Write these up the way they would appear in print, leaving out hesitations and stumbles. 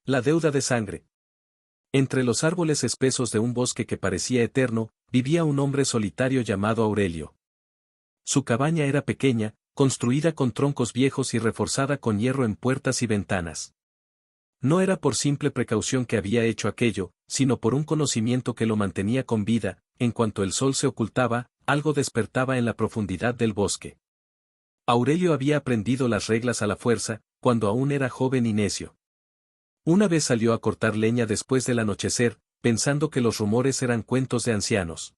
La deuda de sangre. Entre los árboles espesos de un bosque que parecía eterno, vivía un hombre solitario llamado Aurelio. Su cabaña era pequeña, construida con troncos viejos y reforzada con hierro en puertas y ventanas. No era por simple precaución que había hecho aquello, sino por un conocimiento que lo mantenía con vida. En cuanto el sol se ocultaba, algo despertaba en la profundidad del bosque. Aurelio había aprendido las reglas a la fuerza, cuando aún era joven y necio. Una vez salió a cortar leña después del anochecer, pensando que los rumores eran cuentos de ancianos.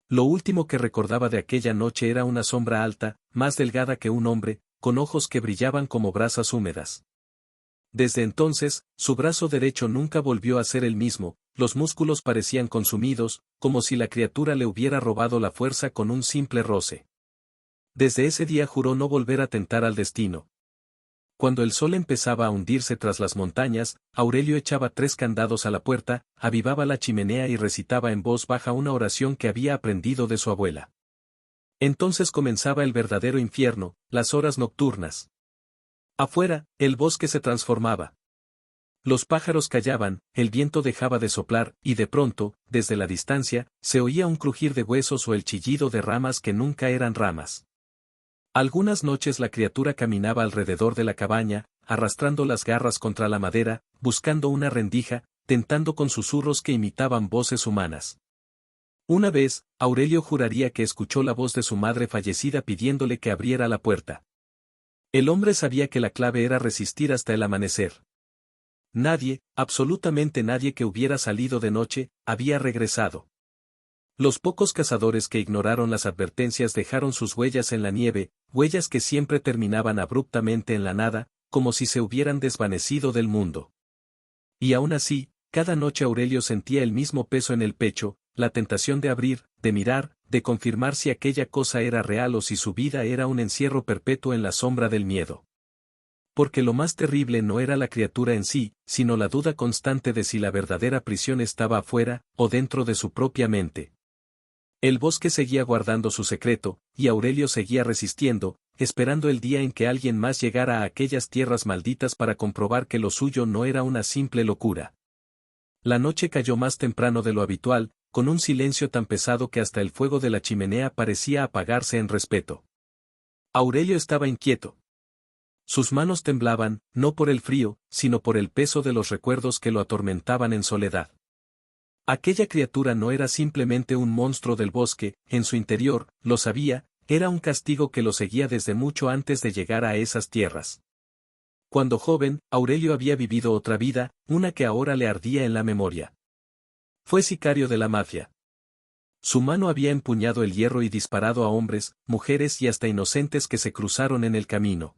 Lo último que recordaba de aquella noche era una sombra alta, más delgada que un hombre, con ojos que brillaban como brasas húmedas. Desde entonces, su brazo derecho nunca volvió a ser el mismo, los músculos parecían consumidos, como si la criatura le hubiera robado la fuerza con un simple roce. Desde ese día juró no volver a tentar al destino. Cuando el sol empezaba a hundirse tras las montañas, Aurelio echaba 3 candados a la puerta, avivaba la chimenea y recitaba en voz baja una oración que había aprendido de su abuela. Entonces comenzaba el verdadero infierno, las horas nocturnas. Afuera, el bosque se transformaba. Los pájaros callaban, el viento dejaba de soplar, y de pronto, desde la distancia, se oía un crujir de huesos o el chillido de ramas que nunca eran ramas. Algunas noches la criatura caminaba alrededor de la cabaña, arrastrando las garras contra la madera, buscando una rendija, tentando con susurros que imitaban voces humanas. Una vez, Aurelio juraría que escuchó la voz de su madre fallecida pidiéndole que abriera la puerta. El hombre sabía que la clave era resistir hasta el amanecer. Nadie, absolutamente nadie que hubiera salido de noche, había regresado. Los pocos cazadores que ignoraron las advertencias dejaron sus huellas en la nieve, huellas que siempre terminaban abruptamente en la nada, como si se hubieran desvanecido del mundo. Y aún así, cada noche Aurelio sentía el mismo peso en el pecho, la tentación de abrir, de mirar, de confirmar si aquella cosa era real o si su vida era un encierro perpetuo en la sombra del miedo. Porque lo más terrible no era la criatura en sí, sino la duda constante de si la verdadera prisión estaba afuera, o dentro de su propia mente. El bosque seguía guardando su secreto, y Aurelio seguía resistiendo, esperando el día en que alguien más llegara a aquellas tierras malditas para comprobar que lo suyo no era una simple locura. La noche cayó más temprano de lo habitual, con un silencio tan pesado que hasta el fuego de la chimenea parecía apagarse en respeto. Aurelio estaba inquieto. Sus manos temblaban, no por el frío, sino por el peso de los recuerdos que lo atormentaban en soledad. Aquella criatura no era simplemente un monstruo del bosque, en su interior, lo sabía, era un castigo que lo seguía desde mucho antes de llegar a esas tierras. Cuando joven, Aurelio había vivido otra vida, una que ahora le ardía en la memoria. Fue sicario de la mafia. Su mano había empuñado el hierro y disparado a hombres, mujeres y hasta inocentes que se cruzaron en el camino.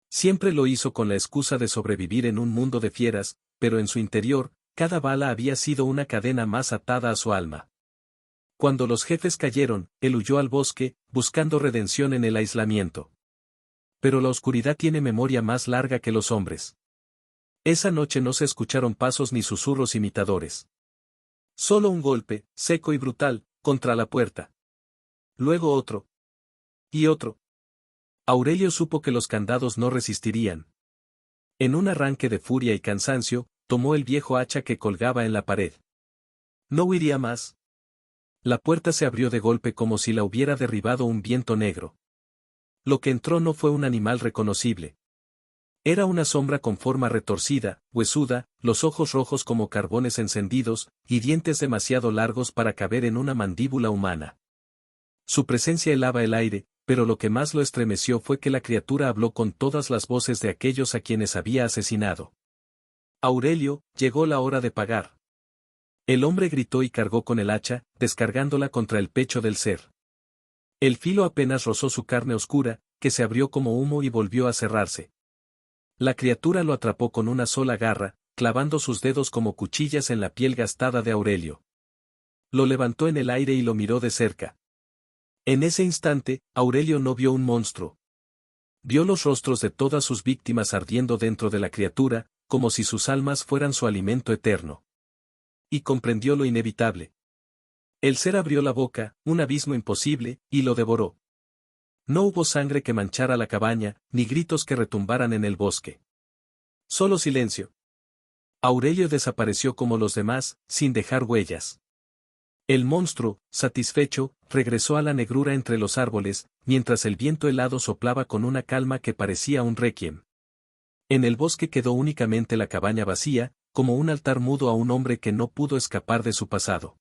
Siempre lo hizo con la excusa de sobrevivir en un mundo de fieras, pero en su interior, cada bala había sido una cadena más atada a su alma. Cuando los jefes cayeron, él huyó al bosque, buscando redención en el aislamiento. Pero la oscuridad tiene memoria más larga que los hombres. Esa noche no se escucharon pasos ni susurros imitadores. Solo un golpe, seco y brutal, contra la puerta. Luego otro. Y otro. Aurelio supo que los candados no resistirían. En un arranque de furia y cansancio, tomó el viejo hacha que colgaba en la pared. No huiría más. La puerta se abrió de golpe como si la hubiera derribado un viento negro. Lo que entró no fue un animal reconocible. Era una sombra con forma retorcida, huesuda, los ojos rojos como carbones encendidos, y dientes demasiado largos para caber en una mandíbula humana. Su presencia helaba el aire, pero lo que más lo estremeció fue que la criatura habló con todas las voces de aquellos a quienes había asesinado. Aurelio, llegó la hora de pagar. El hombre gritó y cargó con el hacha, descargándola contra el pecho del ser. El filo apenas rozó su carne oscura, que se abrió como humo y volvió a cerrarse. La criatura lo atrapó con una sola garra, clavando sus dedos como cuchillas en la piel gastada de Aurelio. Lo levantó en el aire y lo miró de cerca. En ese instante, Aurelio no vio un monstruo. Vio los rostros de todas sus víctimas ardiendo dentro de la criatura, como si sus almas fueran su alimento eterno. Y comprendió lo inevitable. El ser abrió la boca, un abismo imposible, y lo devoró. No hubo sangre que manchara la cabaña, ni gritos que retumbaran en el bosque. Solo silencio. Aurelio desapareció como los demás, sin dejar huellas. El monstruo, satisfecho, regresó a la negrura entre los árboles, mientras el viento helado soplaba con una calma que parecía un requiem. En el bosque quedó únicamente la cabaña vacía, como un altar mudo a un hombre que no pudo escapar de su pasado.